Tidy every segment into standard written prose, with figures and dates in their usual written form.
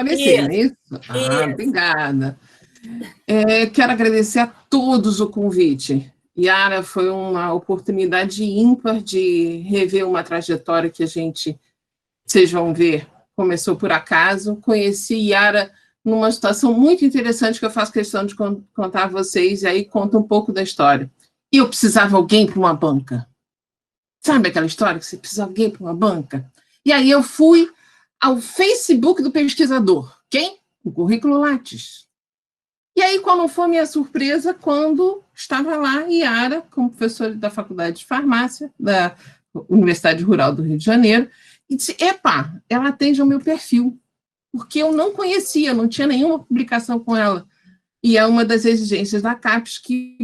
aparecer, não é isso? Isso. Obrigada. Quero agradecer a todos o convite. Yara, foi uma oportunidade ímpar de rever uma trajetória que a gente, vocês vão ver, começou por acaso. Conheci Yara numa situação muito interessante que eu faço questão de contar a vocês, e aí conta um pouco da história. E eu precisava de alguém para uma banca. Sabe aquela história que você precisa de alguém para uma banca? E aí eu fui ao Facebook do pesquisador. Quem? O Currículo Lattes. E aí, qual não foi minha surpresa quando estava lá Yara, como professora da Faculdade de Farmácia, da Universidade Rural do Rio de Janeiro, e disse, epa, ela atende ao meu perfil, porque eu não conhecia, não tinha nenhuma publicação com ela. E é uma das exigências da CAPES que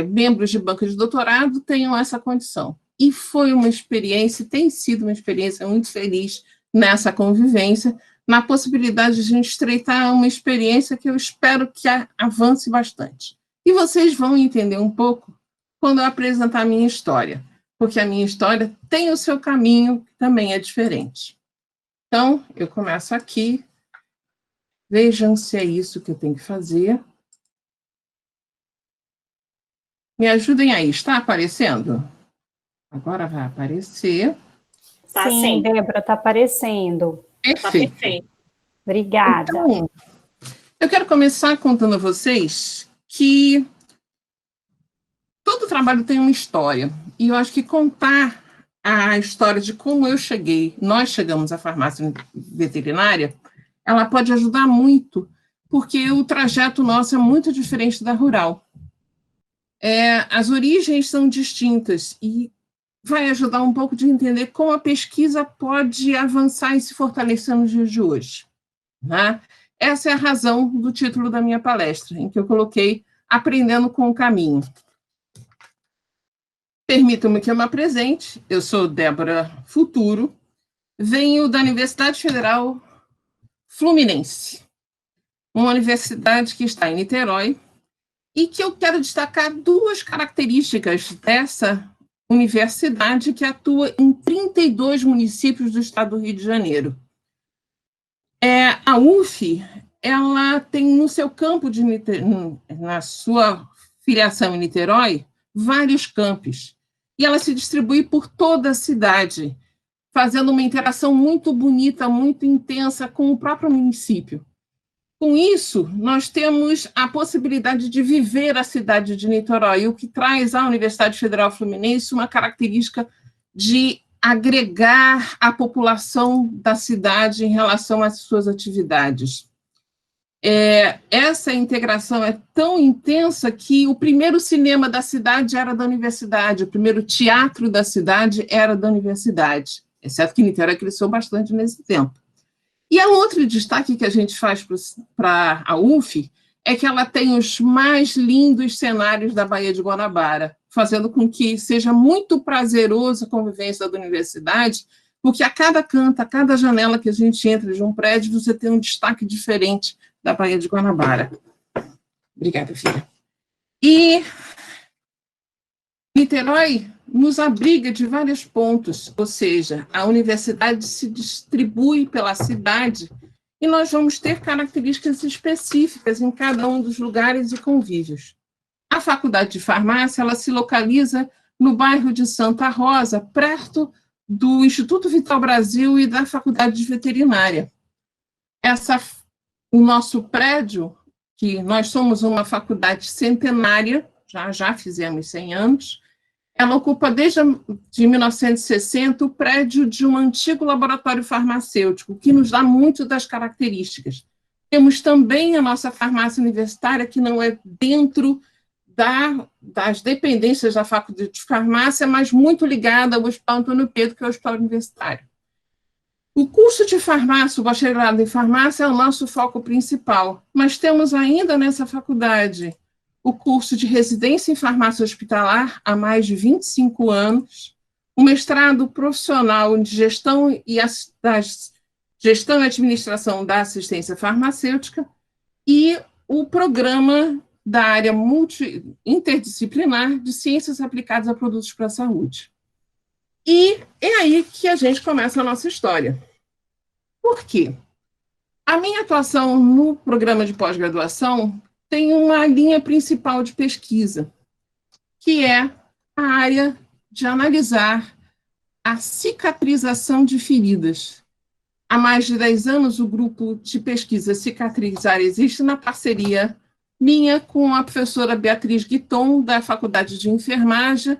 membros de banca de doutorado tenham essa condição. E foi uma experiência, tem sido uma experiência muito feliz nessa convivência, na possibilidade de a gente estreitar uma experiência que eu espero que avance bastante. E vocês vão entender um pouco quando eu apresentar a minha história, porque a minha história tem o seu caminho, que também é diferente. Então, eu começo aqui. Vejam se é isso que eu tenho que fazer. Me ajudem aí, está aparecendo? Agora vai aparecer. Tá, sim, Débora, está aparecendo. Perfeito. Tá perfeito. Obrigada. Então, eu quero começar contando a vocês que todo trabalho tem uma história, e eu acho que contar a história de como nós chegamos à farmácia veterinária, ela pode ajudar muito, porque o trajeto nosso é muito diferente da rural. As origens são distintas, e vai ajudar um pouco de entender como a pesquisa pode avançar e se fortalecer nos dias de hoje. Né? Essa é a razão do título da minha palestra, em que eu coloquei Aprendendo com o Caminho. Permitam-me que eu me apresente. Eu sou Débora Futuro, venho da Universidade Federal Fluminense, uma universidade que está em Niterói, e que eu quero destacar duas características dessa universidade que atua em 32 municípios do estado do Rio de Janeiro. A UF, ela tem no seu campo, na sua filiação em Niterói, vários campos, e ela se distribui por toda a cidade, fazendo uma interação muito bonita, muito intensa com o próprio município. Com isso, nós temos a possibilidade de viver a cidade de Niterói, o que traz à Universidade Federal Fluminense uma característica de agregar a população da cidade em relação às suas atividades. Essa integração é tão intensa que o primeiro cinema da cidade era da universidade, o primeiro teatro da cidade era da universidade, exceto que Niterói cresceu bastante nesse tempo. E o outro destaque que a gente faz para a UF é que ela tem os mais lindos cenários da Baía de Guanabara, fazendo com que seja muito prazeroso a convivência da universidade, porque a cada canto, a cada janela que a gente entra de um prédio, você tem um destaque diferente da Baía de Guanabara. Obrigada, filha. E Niterói nos abriga de vários pontos, ou seja, a universidade se distribui pela cidade e nós vamos ter características específicas em cada um dos lugares e convívios. A Faculdade de Farmácia, ela se localiza no bairro de Santa Rosa, perto do Instituto Vital Brasil e da Faculdade de Veterinária. O nosso prédio, que nós somos uma faculdade centenária, já fizemos 100 anos, ela ocupa desde 1960 o prédio de um antigo laboratório farmacêutico, que nos dá muito das características. Temos também a nossa farmácia universitária, que não é dentro das dependências da Faculdade de Farmácia, mas muito ligada ao Hospital Antônio Pedro, que é o hospital universitário. O curso de farmácia, o bacharelado em farmácia, é o nosso foco principal, mas temos ainda nessa faculdade o curso de residência em farmácia hospitalar há mais de 25 anos, o mestrado profissional de gestão e administração da assistência farmacêutica e o programa da área interdisciplinar de ciências aplicadas a produtos para a saúde. E é aí que a gente começa a nossa história. Por quê? A minha atuação no programa de pós-graduação tem uma linha principal de pesquisa, que é a área de analisar a cicatrização de feridas. Há mais de 10 anos, o grupo de pesquisa Cicatrizar existe na parceria minha com a professora Beatriz Guiton, da Faculdade de Enfermagem,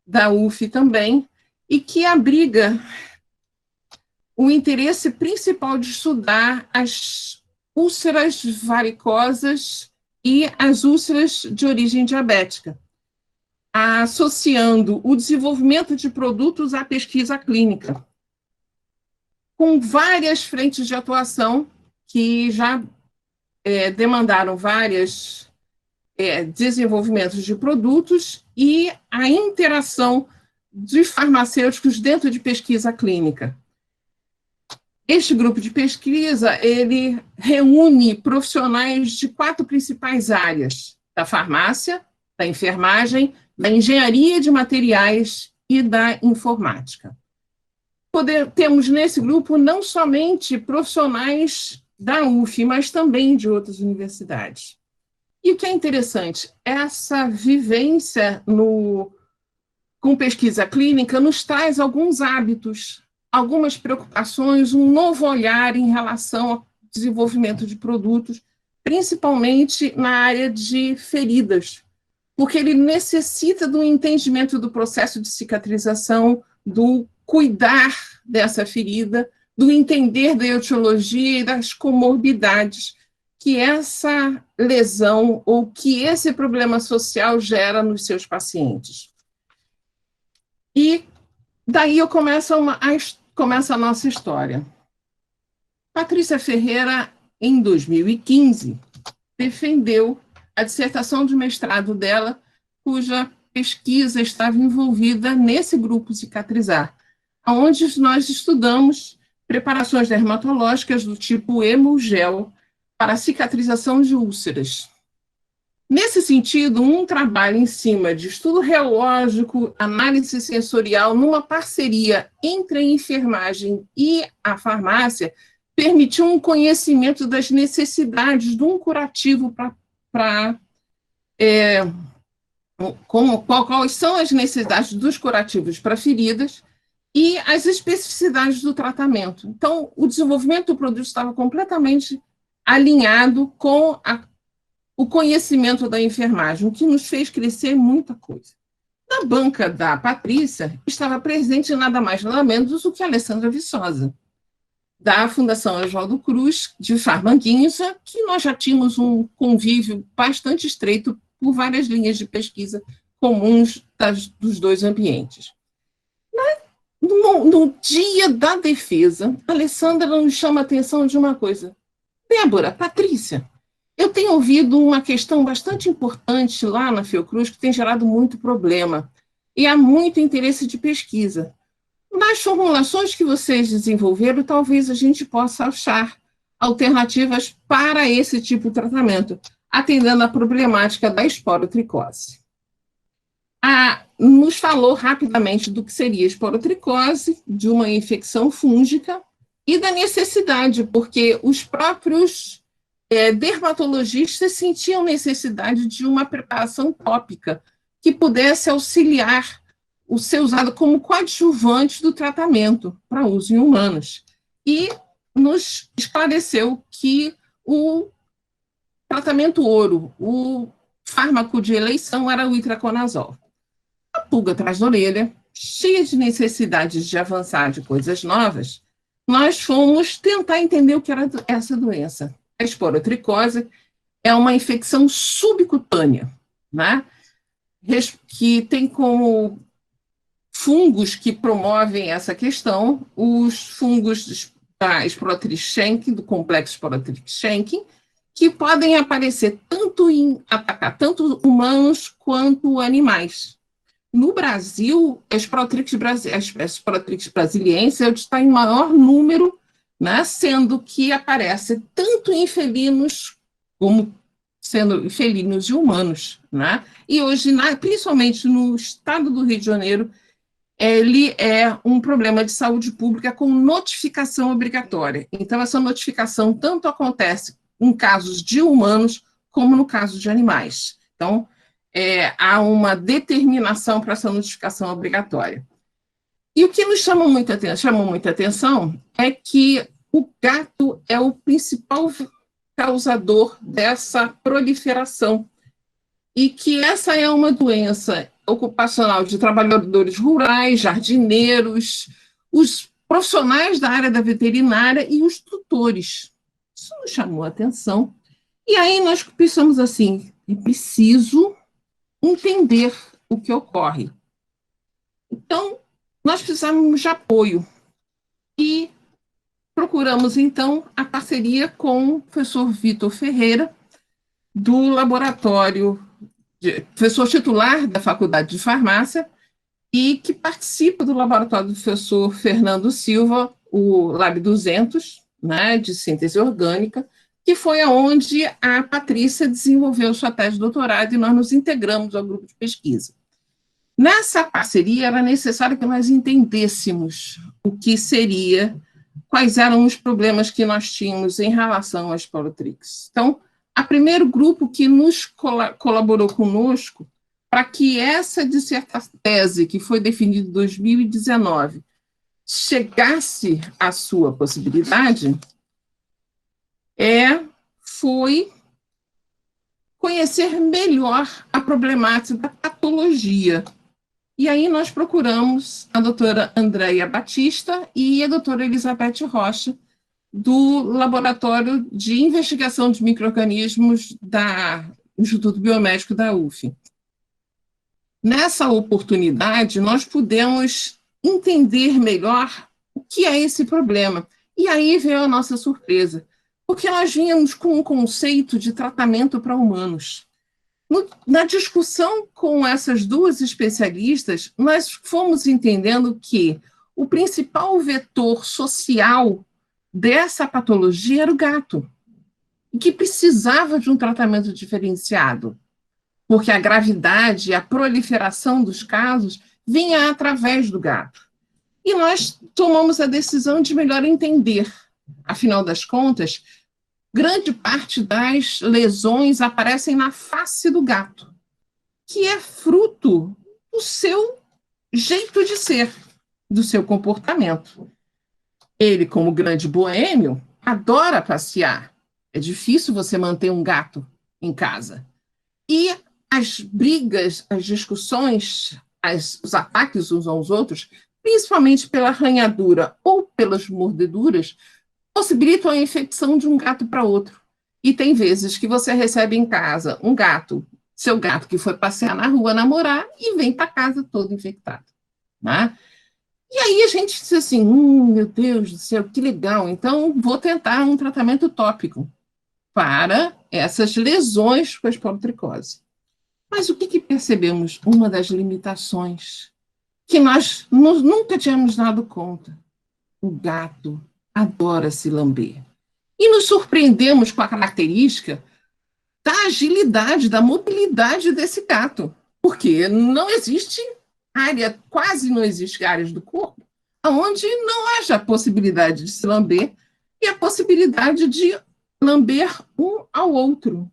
da UF também, e que abriga o interesse principal de estudar as úlceras varicosas e as úlceras de origem diabética, associando o desenvolvimento de produtos à pesquisa clínica, com várias frentes de atuação que já demandaram vários desenvolvimentos de produtos e a interação de farmacêuticos dentro de pesquisa clínica. Este grupo de pesquisa, ele reúne profissionais de 4 principais áreas: da farmácia, da enfermagem, da engenharia de materiais e da informática. Temos nesse grupo não somente profissionais da UF, mas também de outras universidades. E o que é interessante, essa vivência com pesquisa clínica nos traz alguns hábitos, algumas preocupações, um novo olhar em relação ao desenvolvimento de produtos, principalmente na área de feridas, porque ele necessita do entendimento do processo de cicatrização, do cuidar dessa ferida, do entender da etiologia e das comorbidades que essa lesão ou que esse problema social gera nos seus pacientes. E daí começa a nossa história. Patrícia Ferreira, em 2015, defendeu a dissertação de mestrado dela, cuja pesquisa estava envolvida nesse grupo Cicatrizar, onde nós estudamos preparações dermatológicas do tipo hemogel para cicatrização de úlceras. Nesse sentido, um trabalho em cima de estudo reológico, análise sensorial, numa parceria entre a enfermagem e a farmácia, permitiu um conhecimento das necessidades de um curativo quais são as necessidades dos curativos para feridas e as especificidades do tratamento. Então, o desenvolvimento do produto estava completamente alinhado com o conhecimento da enfermagem, o que nos fez crescer muita coisa. Na banca da Patrícia, estava presente nada mais nada menos do que a Alessandra Viçosa, da Fundação Oswaldo Cruz, de Farmanguinhos, que nós já tínhamos um convívio bastante estreito por várias linhas de pesquisa comuns dos dois ambientes. No dia da defesa, a Alessandra nos chama a atenção de uma coisa. Débora, Patrícia, eu tenho ouvido uma questão bastante importante lá na Fiocruz que tem gerado muito problema, e há muito interesse de pesquisa. Nas formulações que vocês desenvolveram, talvez a gente possa achar alternativas para esse tipo de tratamento, atendendo à problemática da esporotricose. Nos falou rapidamente do que seria esporotricose, de uma infecção fúngica e da necessidade, porque os próprios dermatologistas sentiam necessidade de uma preparação tópica que pudesse auxiliar o ser usado como coadjuvante do tratamento para uso em humanos. E nos esclareceu que o tratamento ouro, o fármaco de eleição, era o itraconazol. A pulga atrás da orelha, cheia de necessidades de avançar de coisas novas, nós fomos tentar entender o que era essa doença. A esporotricose é uma infecção subcutânea, né? Que tem como fungos que promovem essa questão, os fungos da Sporotrix-Schenck, do complexo Sporotrix-Schenck, que podem aparecer atacar tanto humanos quanto animais. No Brasil, a Sporotrix brasiliense está em maior número, né, sendo que aparece tanto em felinos como sendo felinos e humanos, né? E hoje, principalmente no estado do Rio de Janeiro, ele é um problema de saúde pública com notificação obrigatória. Então, essa notificação tanto acontece em casos de humanos como no caso de animais. Então, há uma determinação para essa notificação obrigatória. E o que nos chamou muita atenção é que o gato é o principal causador dessa proliferação e que essa é uma doença ocupacional de trabalhadores rurais, jardineiros, os profissionais da área da veterinária e os tutores. Isso nos chamou a atenção. E aí nós pensamos assim, é preciso entender o que ocorre. Então, nós precisamos de apoio e procuramos, então, a parceria com o professor Vitor Ferreira, do laboratório, professor titular da Faculdade de Farmácia, e que participa do laboratório do professor Fernando Silva, o Lab 200, né, de síntese orgânica, que foi aonde a Patrícia desenvolveu sua tese de doutorado e nós nos integramos ao grupo de pesquisa. Nessa parceria, era necessário que nós entendêssemos o que seria, quais eram os problemas que nós tínhamos em relação às Sporotrix. Então, o primeiro grupo que nos colaborou conosco para que essa tese, que foi definida em 2019, chegasse à sua possibilidade, foi conhecer melhor a problemática da patologia. E aí nós procuramos a doutora Andréia Batista e a doutora Elizabeth Rocha, do Laboratório de Investigação de Micro-Organismos do Instituto Biomédico da UF. Nessa oportunidade, nós pudemos entender melhor o que é esse problema. E aí veio a nossa surpresa, porque nós vínhamos com um conceito de tratamento para humanos. Na discussão com essas duas especialistas, nós fomos entendendo que o principal vetor social dessa patologia era o gato, e que precisava de um tratamento diferenciado, porque a gravidade e a proliferação dos casos vinha através do gato. E nós tomamos a decisão de melhor entender. Afinal das contas, grande parte das lesões aparecem na face do gato, que é fruto do seu jeito de ser, do seu comportamento. Ele, como grande boêmio, adora passear. É difícil você manter um gato em casa. E as brigas, as discussões, os ataques uns aos outros, principalmente pela arranhadura ou pelas mordeduras, possibilitam a infecção de um gato para outro. E tem vezes que você recebe em casa um gato, seu gato que foi passear na rua, namorar, e vem para casa todo infectado. Né? E aí a gente disse assim, meu Deus do céu, que legal, então vou tentar um tratamento tópico para essas lesões com a esporotricose. Mas o que percebemos? Uma das limitações que nós nunca tínhamos dado conta. O gato adora se lamber. E nos surpreendemos com a característica da agilidade, da mobilidade desse gato, porque não existe área, quase não existe áreas do corpo onde não haja a possibilidade de se lamber e a possibilidade de lamber um ao outro,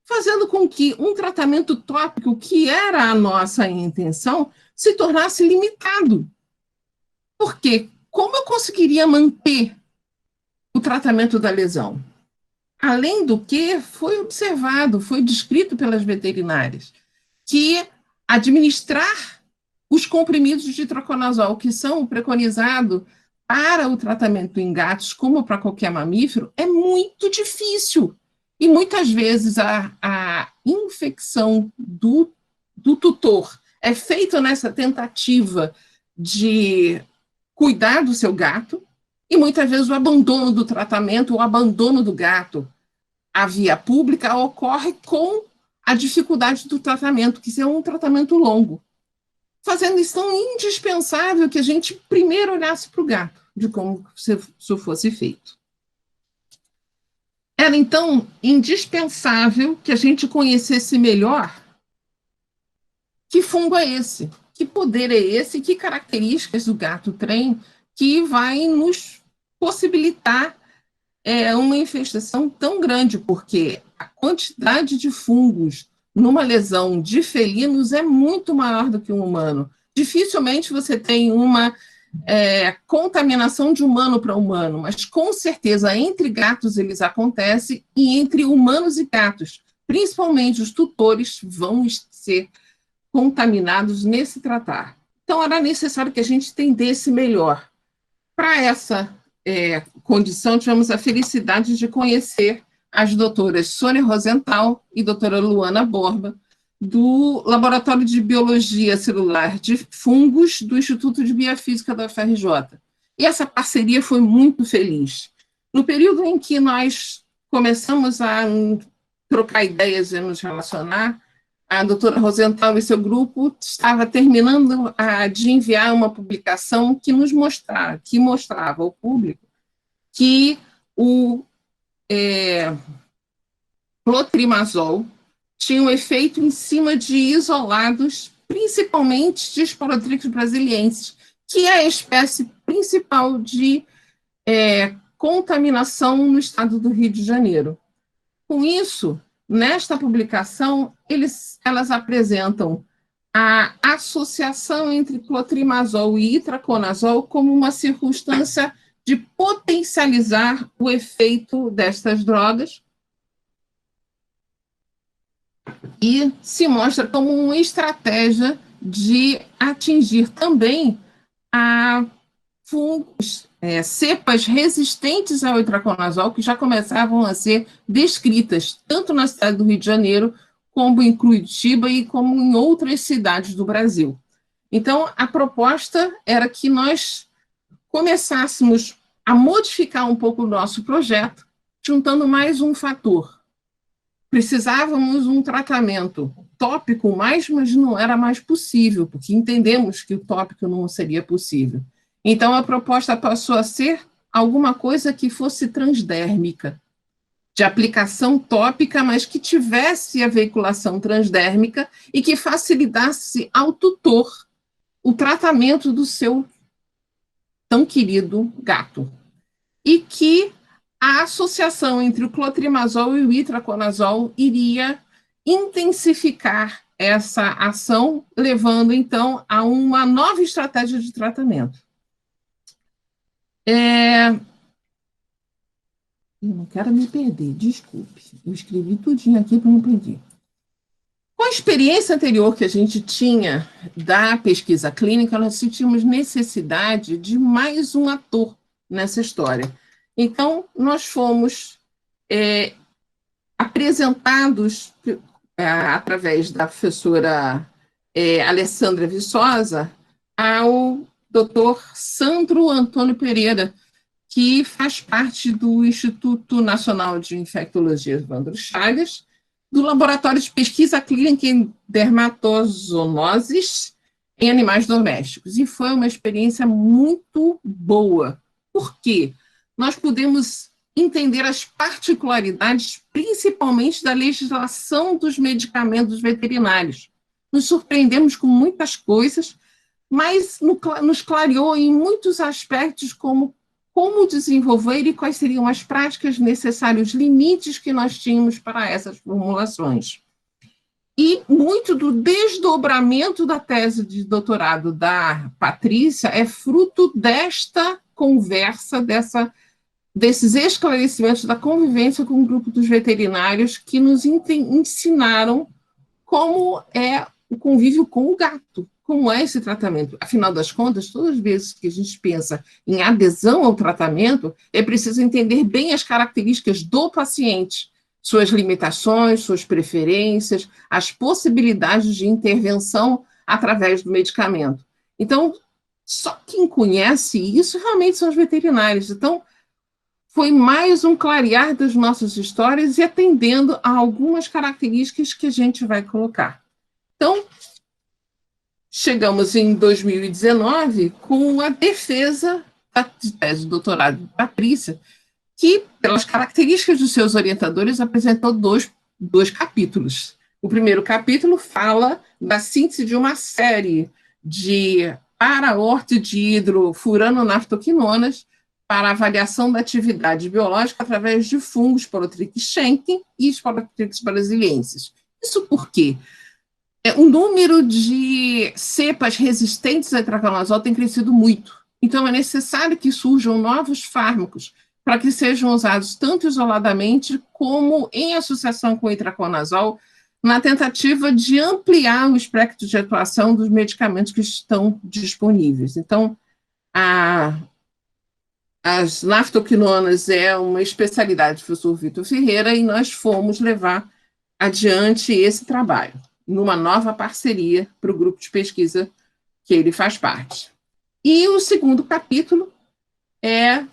fazendo com que um tratamento tópico, que era a nossa intenção, se tornasse limitado. Porque como eu conseguiria manter o tratamento da lesão? Além do que foi observado, foi descrito pelas veterinárias, que administrar os comprimidos de itraconazol, que são preconizados para o tratamento em gatos, como para qualquer mamífero, é muito difícil. E muitas vezes a infecção do tutor é feita nessa tentativa de cuidar do seu gato, e muitas vezes o abandono do tratamento, o abandono do gato à via pública ocorre com a dificuldade do tratamento, que é um tratamento longo, fazendo isso tão indispensável que a gente primeiro olhasse para o gato, de como isso fosse feito. Era, então, indispensável que a gente conhecesse melhor que fungo é esse, que poder é esse, que características do gato trem que vai nos possibilitar uma infestação tão grande, porque a quantidade de fungos numa lesão de felinos é muito maior do que um humano. Dificilmente você tem uma contaminação de humano para humano, mas com certeza entre gatos eles acontecem e entre humanos e gatos, principalmente os tutores vão ser contaminados nesse tratar. Então era necessário que a gente entendesse melhor. Para essa condição, tivemos a felicidade de conhecer as doutoras Sônia Rosenthal e doutora Luana Borba, do Laboratório de Biologia Celular de Fungos do Instituto de Biofísica da UFRJ. E essa parceria foi muito feliz. No período em que nós começamos a trocar ideias e nos relacionar, a doutora Rosenthal e seu grupo estava terminando de enviar uma publicação que mostrava ao público que o clotrimazol tinha um efeito em cima de isolados, principalmente de Sporotrix brasiliensis, que é a espécie principal de contaminação no estado do Rio de Janeiro. Com isso, nesta publicação, elas apresentam a associação entre clotrimazol e itraconazol como uma circunstância de potencializar o efeito destas drogas e se mostra como uma estratégia de atingir também fungos, cepas resistentes ao itraconazol, que já começavam a ser descritas, tanto na cidade do Rio de Janeiro, como em Curitiba e como em outras cidades do Brasil. Então, a proposta era que nós começássemos a modificar um pouco o nosso projeto, juntando mais um fator. Precisávamos um tratamento tópico, mas não era mais possível, porque entendemos que o tópico não seria possível. Então, a proposta passou a ser alguma coisa que fosse transdérmica, de aplicação tópica, mas que tivesse a veiculação transdérmica e que facilitasse ao tutor o tratamento do seu tão querido gato. E que a associação entre o clotrimazol e o itraconazol iria intensificar essa ação, levando, então, a uma nova estratégia de tratamento. Eu não quero me perder, desculpe. Eu escrevi tudinho aqui para não perder. Com a experiência anterior que a gente tinha da pesquisa clínica, nós sentimos necessidade de mais um ator nessa história. Então, nós fomos apresentados através da professora Alessandra Viçosa ao Dr. Sandro Antônio Pereira, que faz parte do Instituto Nacional de Infectologia Evandro Chagas, do Laboratório de Pesquisa Clínica em Dermatozoonoses em Animais Domésticos. E foi uma experiência muito boa. Por quê? Nós pudemos entender as particularidades, principalmente da legislação dos medicamentos veterinários. Nos surpreendemos com muitas coisas, mas nos clareou em muitos aspectos como desenvolver e quais seriam as práticas necessárias, os limites que nós tínhamos para essas formulações. E muito do desdobramento da tese de doutorado da Patrícia é fruto desta conversa, desses esclarecimentos da convivência com o grupo dos veterinários que nos ensinaram como é o convívio com o gato, como é esse tratamento. Afinal das contas, todas as vezes que a gente pensa em adesão ao tratamento, é preciso entender bem as características do paciente, suas limitações, suas preferências, as possibilidades de intervenção através do medicamento. Então, só quem conhece isso realmente são os veterinários. Então, foi mais um clarear das nossas histórias e atendendo a algumas características que a gente vai colocar. Então, chegamos em 2019 com a defesa da tese de doutorado de Patrícia, que, pelas características dos seus orientadores, apresentou dois capítulos. O primeiro capítulo fala da síntese de uma série de para-ortidihidrofuranonaftoquinonas para avaliação da atividade biológica através de fungos Porotrix schenckii e Porotrix brasiliensis. Isso por quê? O número de cepas resistentes a itraconazol tem crescido muito. Então, é necessário que surjam novos fármacos para que sejam usados tanto isoladamente como em associação com o itraconazol, na tentativa de ampliar o espectro de atuação dos medicamentos que estão disponíveis. Então, as naftoquinonas é uma especialidade do professor Vitor Ferreira e nós fomos levar adiante esse trabalho, numa nova parceria para o grupo de pesquisa que ele faz parte. E o segundo capítulo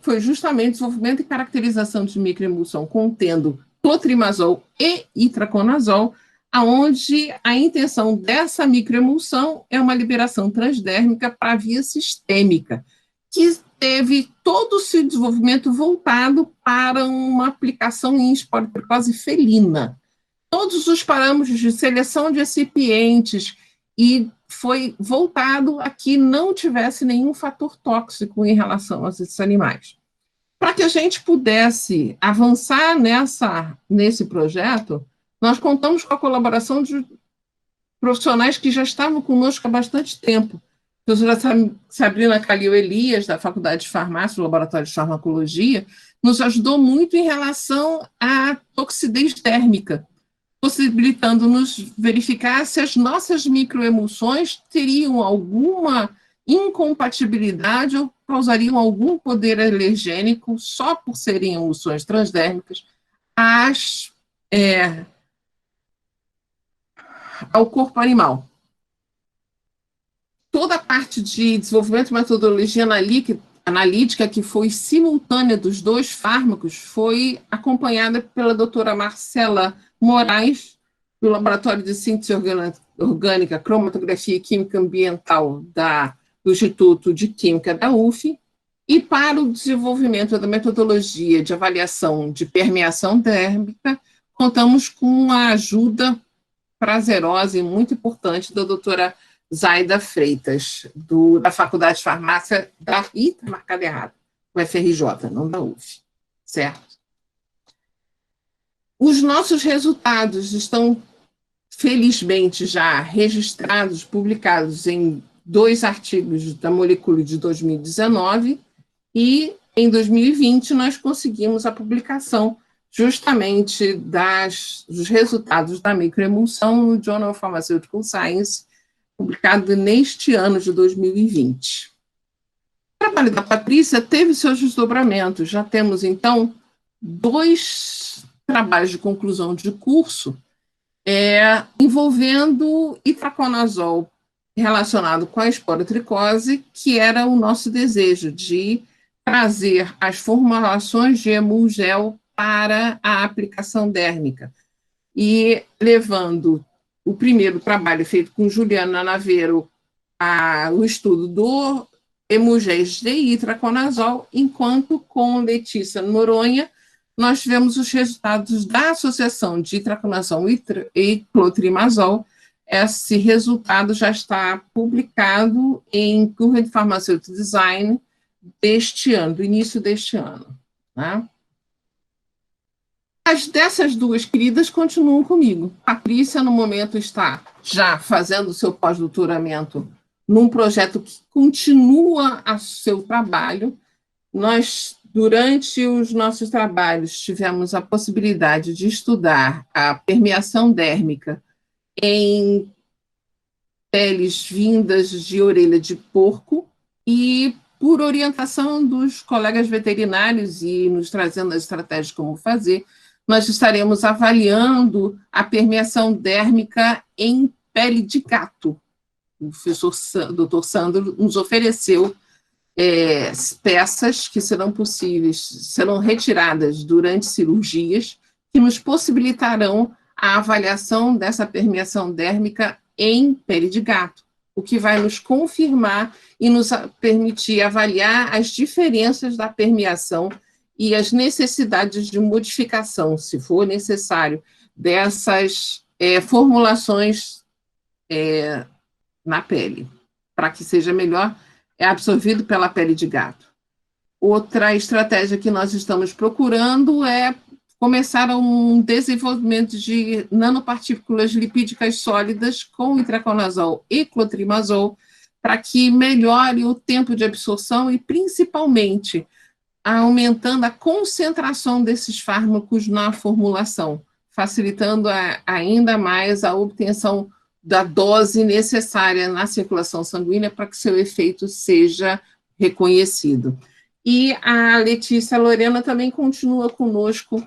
foi justamente desenvolvimento e caracterização de microemulsão contendo clotrimazol e itraconazol, aonde a intenção dessa microemulsão é uma liberação transdérmica para a via sistêmica, que teve todo o seu desenvolvimento voltado para uma aplicação em esporotricose felina. Todos os parâmetros de seleção de recipientes e foi voltado a que não tivesse nenhum fator tóxico em relação a esses animais. Para que a gente pudesse avançar nesse projeto, nós contamos com a colaboração de profissionais que já estavam conosco há bastante tempo. A professora Sabrina Calil Elias, da Faculdade de Farmácia, do Laboratório de Farmacologia, nos ajudou muito em relação à toxidez térmica, possibilitando-nos verificar se as nossas microemulsões teriam alguma incompatibilidade ou causariam algum poder alergênico, só por serem emulsões transdérmicas, ao corpo animal. Toda a parte de desenvolvimento de metodologia analítica, que foi simultânea dos dois fármacos, foi acompanhada pela doutora Marcela Moraes, do Laboratório de Síntese Orgânica, Cromatografia e Química Ambiental do Instituto de Química da UF, e para o desenvolvimento da metodologia de avaliação de permeação térmica, contamos com a ajuda prazerosa e muito importante da doutora Zaida Freitas, da Faculdade de Farmácia está marcado errado, o FRJ, não da UF, certo? Os nossos resultados estão, felizmente, já registrados, publicados em 2 artigos da Molecule de 2019, e em 2020 nós conseguimos a publicação justamente dos resultados da microemulsão no Journal of Pharmaceutical Science, publicado neste ano de 2020. O trabalho da Patrícia teve seus desdobramentos. Já temos, então, 2 trabalhos de conclusão de curso envolvendo itraconazol relacionado com a esporotricose, que era o nosso desejo de trazer as formulações de Emulgel para a aplicação dérmica. E levando o primeiro trabalho feito com Juliana Naveiro, o estudo do Emulgéis de itraconazol, enquanto com Letícia Noronha, nós tivemos os resultados da associação de itraconazol e clotrimazol. Esse resultado já está publicado em Current Pharmaceutical Design deste ano, do início deste ano. Né? Dessas 2 queridas continuam comigo. Patrícia, no momento, está já fazendo o seu pós-doutoramento num projeto que continua o seu trabalho. Nós, durante os nossos trabalhos, tivemos a possibilidade de estudar a permeação dérmica em peles vindas de orelha de porco e, por orientação dos colegas veterinários e nos trazendo as estratégias de como fazer, nós estaremos avaliando a permeação dérmica em pele de gato. O professor Dr. Sandro nos ofereceu peças que serão retiradas durante cirurgias, que nos possibilitarão a avaliação dessa permeação dérmica em pele de gato, o que vai nos confirmar e nos permitir avaliar as diferenças da permeação e as necessidades de modificação, se for necessário, dessas formulações na pele. para que seja melhor, é absorvido pela pele de gato. Outra estratégia que nós estamos procurando é começar um desenvolvimento de nanopartículas lipídicas sólidas com itraconazol e clotrimazol para que melhore o tempo de absorção e, principalmente, aumentando a concentração desses fármacos na formulação, facilitando ainda mais a obtenção da dose necessária na circulação sanguínea para que seu efeito seja reconhecido. E a Letícia Lorena também continua conosco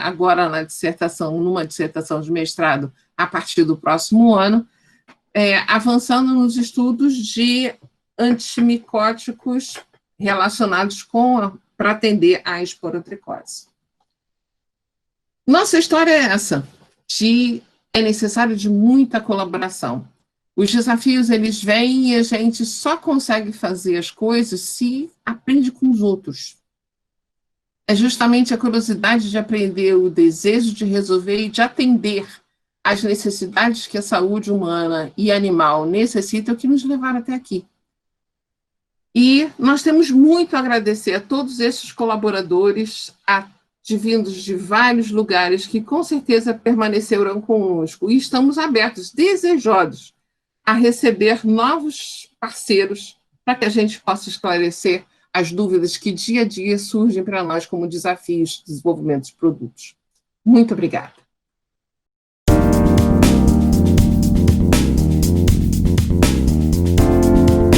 agora numa dissertação de mestrado a partir do próximo ano, avançando nos estudos de antimicóticos relacionados para atender à esporotricose. Nossa história é essa, é necessário de muita colaboração. Os desafios, eles vêm e a gente só consegue fazer as coisas se aprende com os outros. É justamente a curiosidade de aprender, o desejo de resolver e de atender às necessidades que a saúde humana e animal necessitam que nos levaram até aqui. E nós temos muito a agradecer a todos esses colaboradores, vindos de vários lugares, que com certeza permanecerão conosco. E estamos abertos, desejosos, a receber novos parceiros para que a gente possa esclarecer as dúvidas que dia a dia surgem para nós como desafios de desenvolvimento de produtos. Muito obrigada.